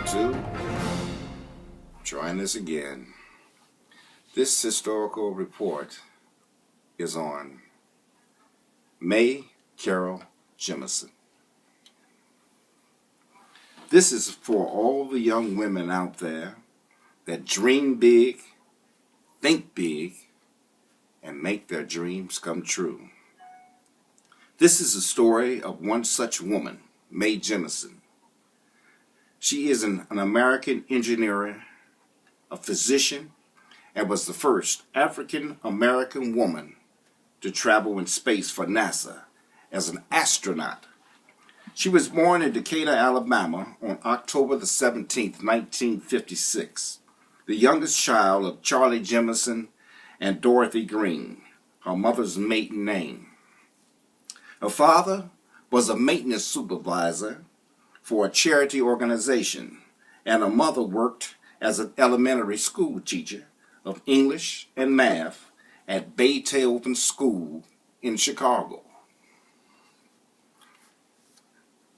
Welcome to Join Us Again. This historical report is on Mae Jemison. This is for all the young women out there that dream big, think big, and make their dreams come true. This is the story of one such woman, Mae Jemison. She is an American engineer, a physician, and was the first African-American woman to travel in space for NASA as an astronaut. She was born in Decatur, Alabama on October the 17th, 1956, the youngest child of Charlie Jemison and Dorothy Green, her mother's maiden name. Her father was a maintenance supervisor for a charity organization, and her mother worked as an elementary school teacher of English and math at Beethoven School in Chicago.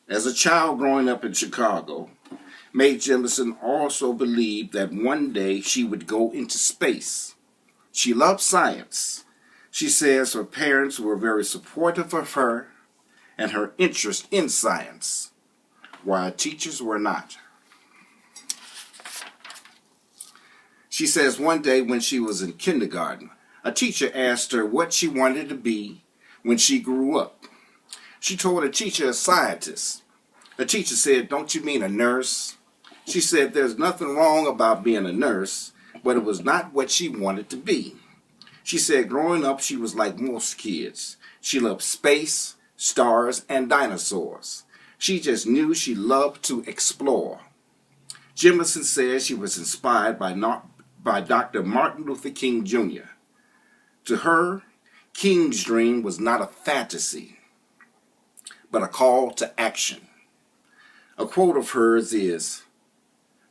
As a child growing up in Chicago, Mae Jemison also believed that one day she would go into space. She loved science. She says her parents were very supportive of her and her interest in science, while teachers were not. She says one day when she was in kindergarten, a teacher asked her what she wanted to be when she grew up. She told the teacher a scientist. The teacher said, "Don't you mean a nurse?" She said there's nothing wrong about being a nurse, but it was not what she wanted to be. She said growing up she was like most kids. She loved space, stars, and dinosaurs. She just knew she loved to explore. Jemison says she was inspired by Dr. Martin Luther King Jr. To her, King's dream was not a fantasy, but a call to action. A quote of hers is,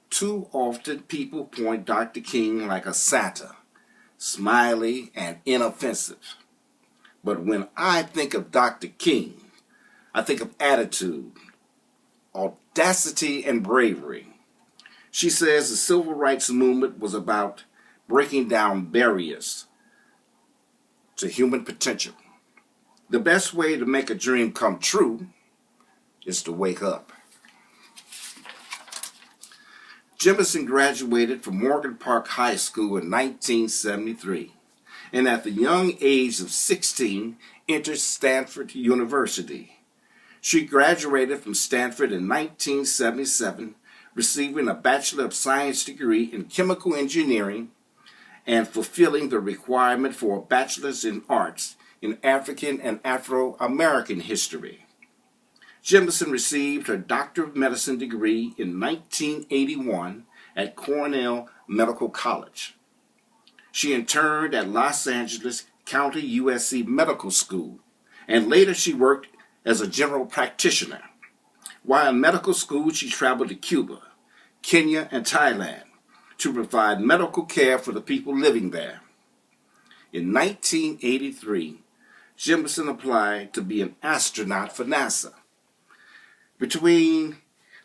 "Too often people point Dr. King like a Santa, smiley and inoffensive. But when I think of Dr. King, I think of attitude, audacity, and bravery." She says the civil rights movement was about breaking down barriers to human potential. The best way to make a dream come true is to wake up. Jemison graduated from Morgan Park High School in 1973, and at the young age of 16 entered Stanford University. She graduated from Stanford in 1977, receiving a Bachelor of Science degree in Chemical Engineering and fulfilling the requirement for a Bachelor's in Arts in African and Afro-American History. Jemison received her Doctor of Medicine degree in 1981 at Cornell Medical College. She interned at Los Angeles County USC Medical School, and later she worked as a general practitioner. While in medical school, she traveled to Cuba, Kenya, and Thailand to provide medical care for the people living there. In 1983, Jemison applied to be an astronaut for NASA. Between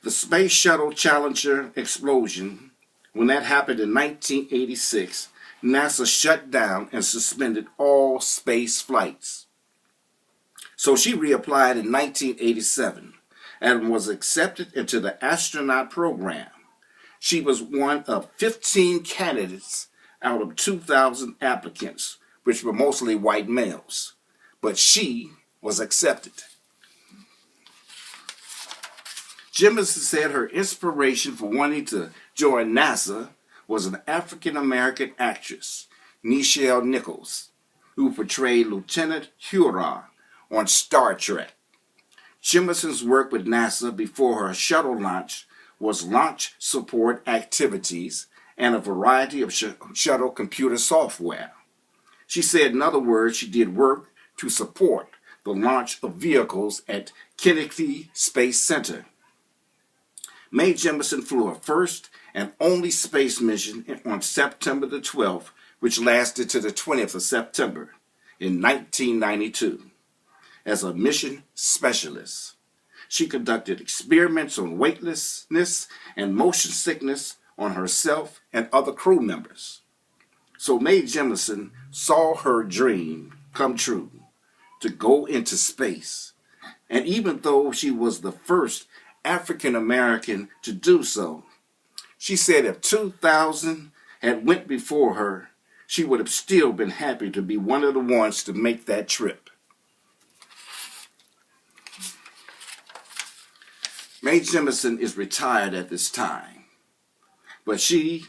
the Space Shuttle Challenger explosion, when that happened in 1986, NASA shut down and suspended all space flights. So she reapplied in 1987 and was accepted into the astronaut program. She was one of 15 candidates out of 2,000 applicants, which were mostly white males. But she was accepted. Jemison said her inspiration for wanting to join NASA was an African-American actress, Nichelle Nichols, who portrayed Lieutenant Uhura on Star Trek. Jemison's work with NASA before her shuttle launch was launch support activities and a variety of shuttle computer software. She said, in other words, she did work to support the launch of vehicles at Kennedy Space Center. Mae Jemison flew her first and only space mission on September the 12th, which lasted to the 20th of September in 1992. As a mission specialist. She conducted experiments on weightlessness and motion sickness on herself and other crew members. So Mae Jemison saw her dream come true to go into space. And even though she was the first African American to do so, she said if 2,000 had went before her, she would have still been happy to be one of the ones to make that trip. Mae Jemison is retired at this time, but she,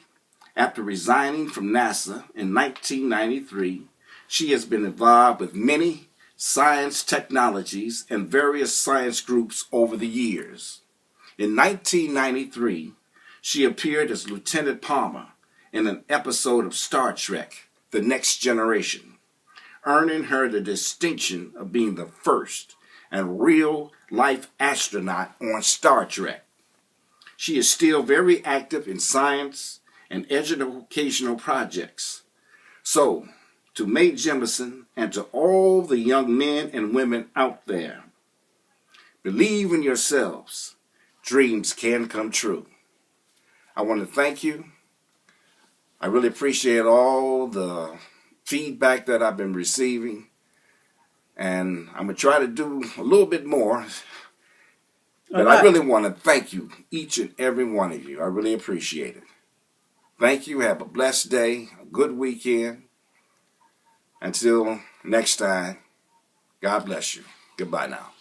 after resigning from NASA in 1993, she has been involved with many science technologies and various science groups over the years. In 1993, she appeared as Lieutenant Palmer in an episode of Star Trek, The Next Generation, earning her the distinction of being the first and real-life astronaut on Star Trek. She is still very active in science and educational projects. So, to Mae Jemison and to all the young men and women out there, believe in yourselves. Dreams can come true. I want to thank you. I really appreciate all the feedback that I've been receiving. And I'm going to try to do a little bit more. But I really want to thank you, each and every one of you. I really appreciate it. Thank you. Have a blessed day, a good weekend. Until next time, God bless you. Goodbye now.